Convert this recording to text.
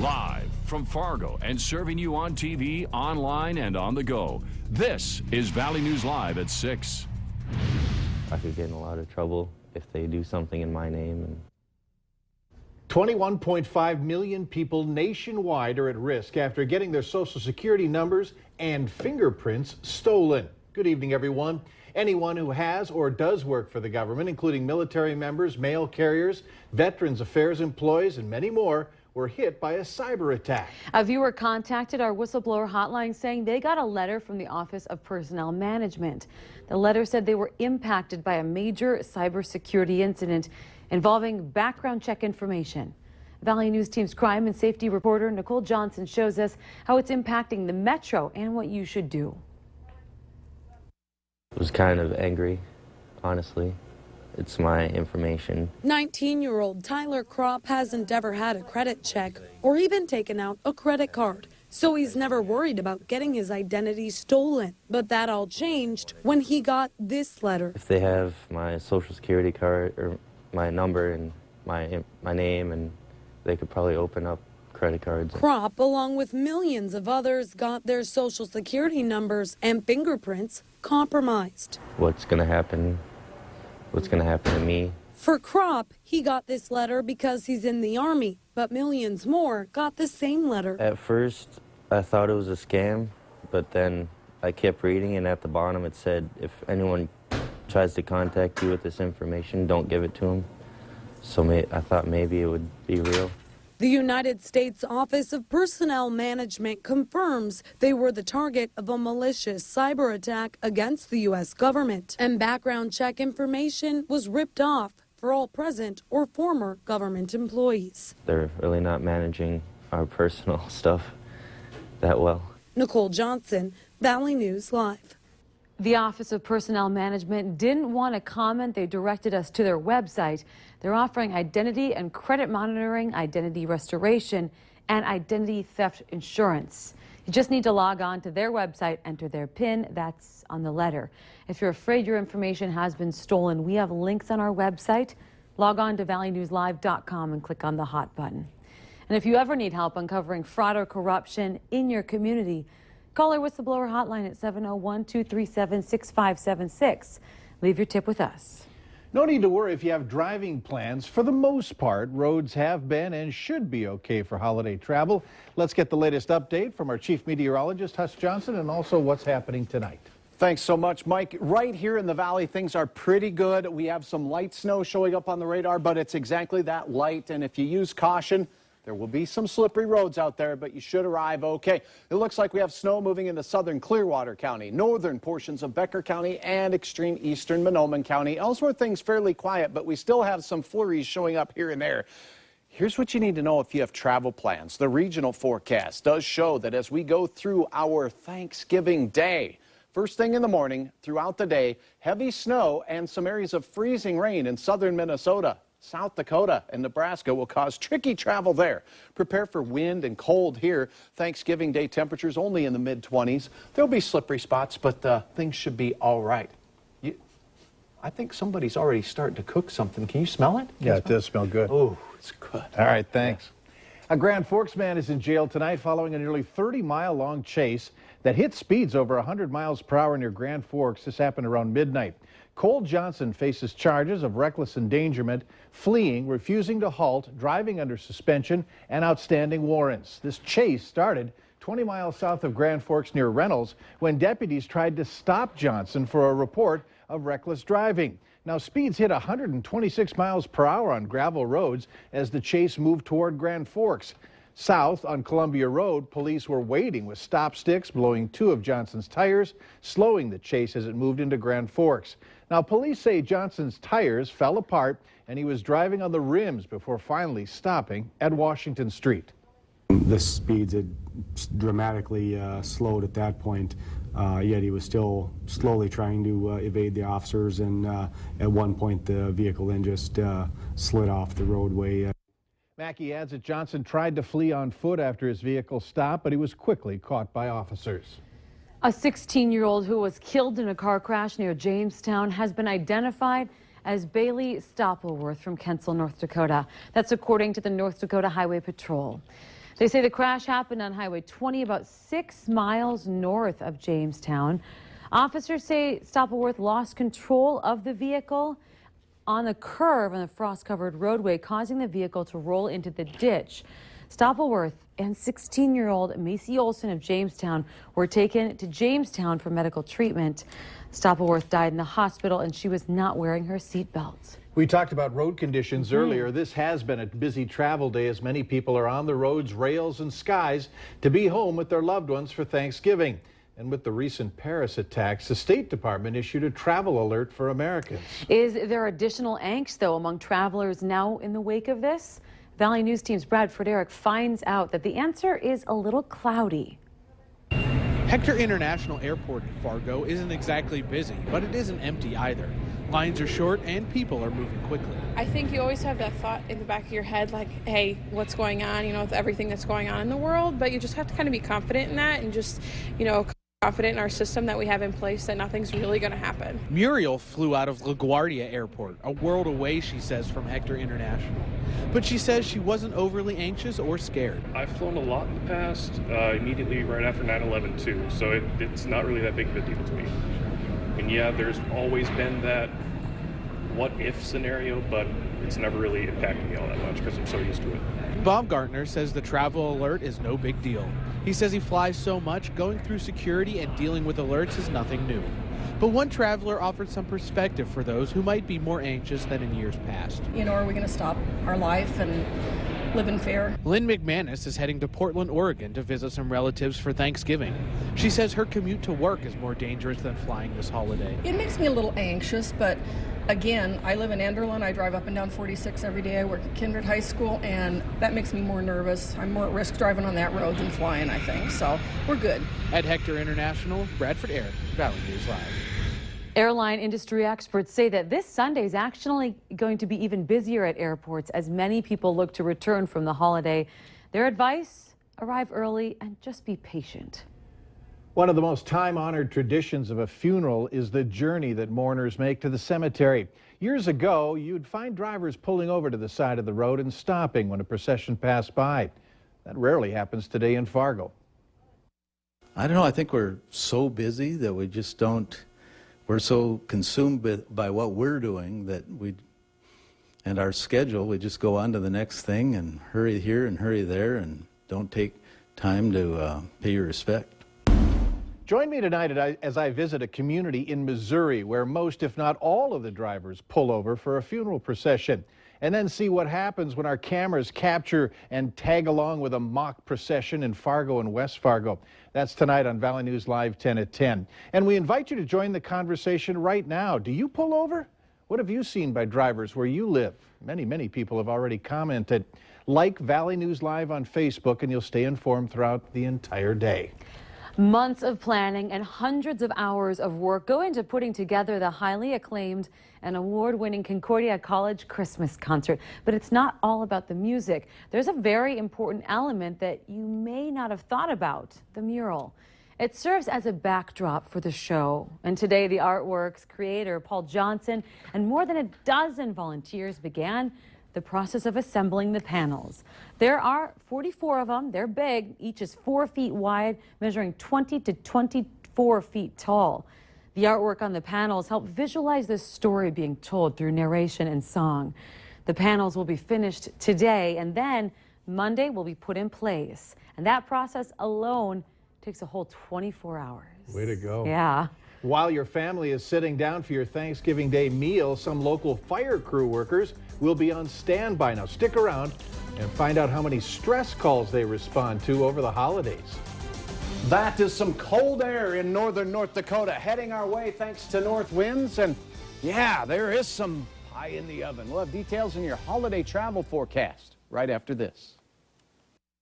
Live from Fargo and serving you on TV, online, and on the go. This is Valley News Live at 6. I could get in a lot of trouble if they do something in my name. 21.5 million people nationwide are at risk after getting their Social Security numbers and fingerprints stolen. Good evening, everyone. Anyone who has or does work for the government, including military members, mail carriers, Veterans Affairs employees, and many more, were hit by a cyber attack. A viewer contacted our whistleblower hotline saying they got a letter from the Office of Personnel Management. The letter said they were impacted by a major cybersecurity incident involving background check information. Valley News Team's crime and safety reporter Nicole Johnson shows us how it's impacting the Metro and what you should do. I was kind of angry, honestly. It's my information. 19-year-old Tyler Kropp hasn't ever had a credit check or even taken out a credit card, so he's never worried about getting his identity stolen. But that all changed when he got this letter. If they have my Social Security card or my number and my name, and they could probably open up credit cards. Kropp, along with millions of others, got their Social Security numbers and fingerprints compromised. What's going to happen? What's going to happen to me? For Kropp, he got this letter because he's in the Army, but millions more got the same letter. At first, I thought it was a scam, but then I kept reading, and at the bottom it said, if anyone tries to contact you with this information, don't give it to them. So I thought maybe it would be real. The United States Office of Personnel Management confirms they were the target of a malicious cyber attack against the U.S. government, and background check information was ripped off for all present or former government employees. They're really not managing our personal stuff that well. Nicole Johnson, Valley News Live. The Office of Personnel Management didn't want to comment. They directed us to their website. They're offering identity and credit monitoring, identity restoration, and identity theft insurance. You just need to log on to their website, enter their PIN. That's on the letter. If you're afraid your information has been stolen, we have links on our website. Log on to valleynewslive.com and click on the hot button. And if you ever need help uncovering fraud or corruption in your community, call our whistleblower hotline at 701-237-6576. Leave your tip with us. No need to worry if you have driving plans. For the most part, roads have been and should be okay for holiday travel. Let's get the latest update from our chief meteorologist, Huss Johnson, and also what's happening tonight. Thanks so much, Mike. Right here in the valley, things are pretty good. We have some light snow showing up on the radar, but it's exactly that light. And if you use caution, there will be some slippery roads out there, but you should arrive okay. It looks like we have snow moving into southern Clearwater County, northern portions of Becker County, and extreme eastern Monoman County. Elsewhere, things fairly quiet, but we still have some flurries showing up here and there. Here's what you need to know if you have travel plans. The regional forecast does show that as we go through our Thanksgiving Day, first thing in the morning, throughout the day, heavy snow and some areas of freezing rain in southern Minnesota. South Dakota and Nebraska will cause tricky travel there. Prepare for wind and cold here. Thanksgiving Day temperatures only in the mid-20s. There'll be slippery spots, but things should be all right. I think somebody's already starting to cook something. Can you smell it? Yeah, it does smell good. Oh, it's good. All right, thanks. A Grand Forks man is in jail tonight following a nearly 30-mile-long chase that hit speeds over 100 miles per hour near Grand Forks. This happened around midnight. Cole Johnson faces charges of reckless endangerment, fleeing, refusing to halt, driving under suspension, and outstanding warrants. This chase started 20 miles south of Grand Forks near Reynolds when deputies tried to stop Johnson for a report of reckless driving. Now, speeds hit 126 miles per hour on gravel roads as the chase moved toward Grand Forks. South on Columbia Road, police were waiting with stop sticks, blowing two of Johnson's tires, slowing the chase as it moved into Grand Forks. Now, police say Johnson's tires fell apart and he was driving on the rims before finally stopping at Washington Street. The speeds had dramatically slowed at that point, yet he was still slowly trying to evade the officers, and at one point the vehicle then just slid off the roadway. Mackey adds that Johnson tried to flee on foot after his vehicle stopped, but he was quickly caught by officers. A 16-year-old who was killed in a car crash near Jamestown has been identified as Bailey Stoppelworth from Kensal, North Dakota. That's according to the North Dakota Highway Patrol. They say the crash happened on Highway 20 about 6 miles north of Jamestown. Officers say Stoppleworth lost control of the vehicle on the curve on the frost-covered roadway, causing the vehicle to roll into the ditch. Stoppleworth and 16-year-old Macy Olson of Jamestown were taken to Jamestown for medical treatment. Stoppleworth died in the hospital, and she was not wearing her seatbelt. We talked about road conditions earlier. This has been a busy travel day as many people are on the roads, rails, and skies to be home with their loved ones for Thanksgiving. And with the recent Paris attacks, the State Department issued a travel alert for Americans. Is there additional angst, though, among travelers now in the wake of this? Valley News Team's Bradford Eric finds out that the answer is a little cloudy. Hector International Airport in Fargo isn't exactly busy, but it isn't empty either. Lines are short and people are moving quickly. I think you always have that thought in the back of your head, like, hey, what's going on, with everything that's going on in the world, but you just have to kind of be confident in that and just, confident in our system that we have in place that nothing's really going to happen. Muriel flew out of LaGuardia Airport, a world away, she says, from Hector International. But she says she wasn't overly anxious or scared. I've flown a lot in the past, immediately right after 9/11 too, so it's not really that big of a deal to me. And yeah, there's always been that what if scenario, but it's never really impacted me all that much because I'm so used to it. Bob Gartner says the travel alert is no big deal. He says he flies so much, going through security and dealing with alerts is nothing new. But one traveler offered some perspective for those who might be more anxious than in years past. Are we going to stop our life and live in fear? Lynn McManus is heading to Portland, Oregon to visit some relatives for Thanksgiving. She says her commute to work is more dangerous than flying this holiday. It makes me a little anxious, but again, I live in Enderlin. I drive up and down 46 every day. I work at Kindred High School, and that makes me more nervous. I'm more at risk driving on that road than flying, I think. So we're good. At Hector International, Bradford Eric, Valley News Live. Airline industry experts say that this Sunday is actually going to be even busier at airports as many people look to return from the holiday. Their advice: arrive early and just be patient. One of the most time-honored traditions of a funeral is the journey that mourners make to the cemetery. Years ago, you'd find drivers pulling over to the side of the road and stopping when a procession passed by. That rarely happens today in Fargo. I don't know. I think we're so busy that we just don't. We're so consumed by what we're doing and our schedule, we just go on to the next thing and hurry here and hurry there and don't take time to pay your respect. Join me tonight as I visit a community in Missouri where most, if not all, of the drivers pull over for a funeral procession, and then see what happens when our cameras capture and tag along with a mock procession in Fargo and West Fargo. That's tonight on Valley News Live 10 at 10. And we invite you to join the conversation right now. Do you pull over? What have you seen by drivers where you live? Many people have already commented. Like Valley News Live on Facebook and you'll stay informed throughout the entire day. Months of planning and hundreds of hours of work go into putting together the highly acclaimed and award-winning Concordia College Christmas concert. But it's not all about the music. There's a very important element that you may not have thought about: the mural. It serves as a backdrop for the show. And today, the artwork's creator, Paul Johnson, and more than a dozen volunteers began the process of assembling the panels. There are 44 of them. They're big. Each is 4 feet wide, measuring 20 to 24 feet tall. The artwork on the panels help visualize the story being told through narration and song. The panels will be finished today, and then Monday will be put in place. And that process alone takes a whole 24 hours. Way to go. Yeah. While your family is sitting down for your Thanksgiving Day meal, some local fire crew workers will be on standby. Now stick around and find out how many stress calls they respond to over the holidays. That is some cold air in northern North Dakota heading our way thanks to north winds. And yeah, there is some pie in the oven. We'll have details in your holiday travel forecast right after this.